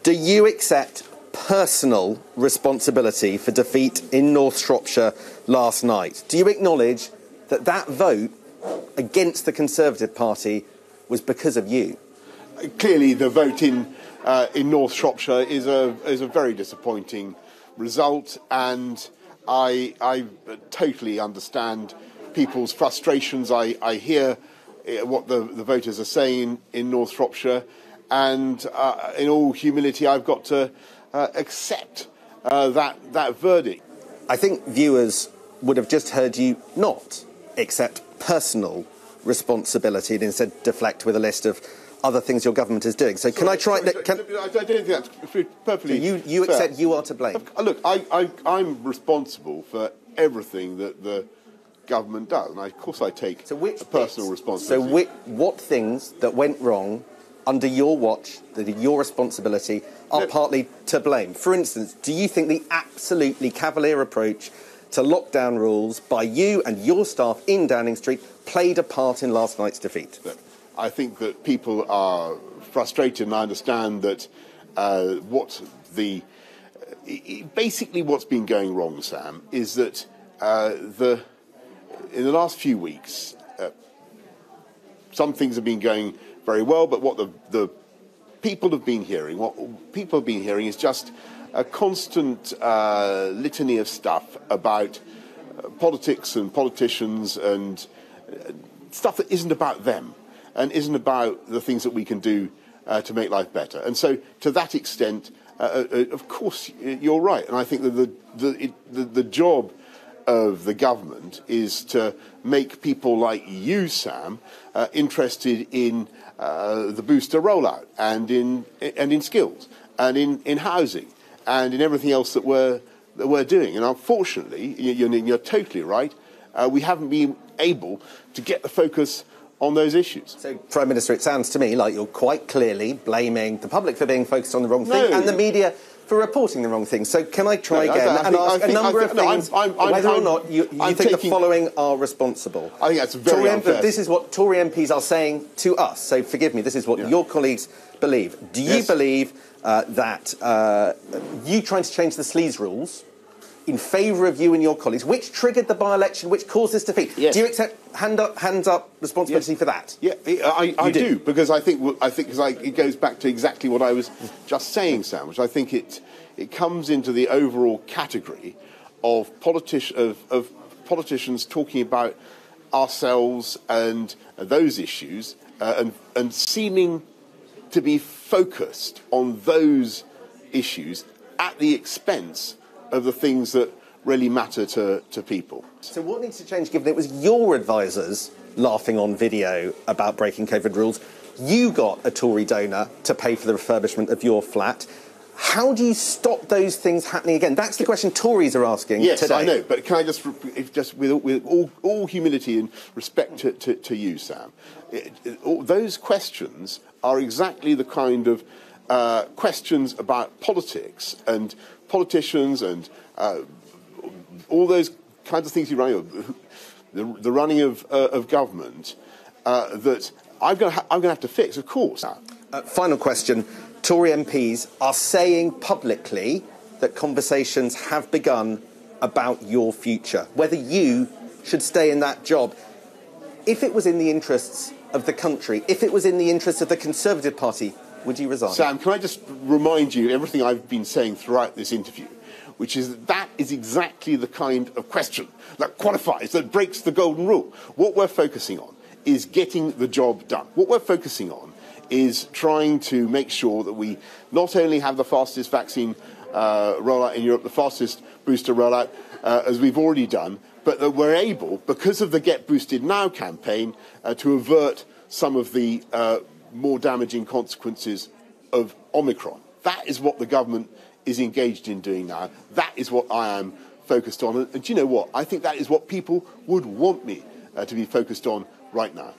Do you accept personal responsibility for defeat in North Shropshire last night? Do you acknowledge that that vote against the Conservative Party was because of you? Clearly, the vote in North Shropshire is a very disappointing result, and I totally understand people's frustrations. I hear what the voters are saying in North Shropshire, and in all humility, I've got to accept that verdict. I think viewers would have just heard you not accept personal responsibility and instead deflect with a list of other things your government is doing. So can I try... I don't think that's perfectly so you fair. accept you are to blame? Look, I'm responsible for everything that the government does, and of course I take a personal responsibility. So what things that went wrong under your watch, that are your responsibility, are partly to blame? For instance, do you think the absolutely cavalier approach to lockdown rules by you and your staff in Downing Street played a part in last night's defeat? Look, I think that people are frustrated, and I understand that basically what's been going wrong, Sam, is that in the last few weeks, some things have been going very well, but what the people have been hearing, is just a constant litany of stuff about politics and politicians and stuff that isn't about them and isn't about the things that we can do to make life better. And so, to that extent, of course, you're right. And I think that the job of the government is to make people like you, Sam, interested in the booster rollout and in skills and in housing and in everything else that we're doing. And unfortunately, you're totally right. We haven't been able to get the focus on those issues. So, Prime Minister, it sounds to me like you're quite clearly blaming the public for being focused on the wrong thing and the media for reporting the wrong thing. So can I try again and ask a number of things whether or not you think the following are responsible? I think that's very unfair. This is what Tory MPs are saying to us. So forgive me, this is what your colleagues believe. Do you believe that you trying to change the sleaze rules in favour of you and your colleagues, which triggered the by-election, which caused this defeat? Yes. Do you accept hands up responsibility for that? Yeah, I do, because I think it goes back to exactly what I was just saying, Sam, which I think it comes into the overall category of politicians talking about ourselves and those issues and seeming to be focused on those issues at the expense of the things that really matter to people. So what needs to change, given it was your advisers laughing on video about breaking COVID rules? You got a Tory donor to pay for the refurbishment of your flat. How do you stop those things happening again? That's the question Tories are asking today. Yes, I know, but can I just with all humility and respect to you, Sam, those questions are exactly the kind of questions about politics and politicians and all those kinds of things you run, the running of government, that I'm going to have to fix, of course. Final question. Tory MPs are saying publicly that conversations have begun about your future, whether you should stay in that job. If it was in the interests of the country, if it was in the interests of the Conservative Party, would you resign? Sam, can I just remind you everything I've been saying throughout this interview, which is that is exactly the kind of question that qualifies, that breaks the golden rule. What we're focusing on is getting the job done. What we're focusing on is trying to make sure that we not only have the fastest vaccine rollout in Europe, the fastest booster rollout, as we've already done, but that we're able, because of the Get Boosted Now campaign, to avert some of the more damaging consequences of Omicron. That is what the government is engaged in doing now. That is what I am focused on. And do you know what? I think that is what people would want me to be focused on right now.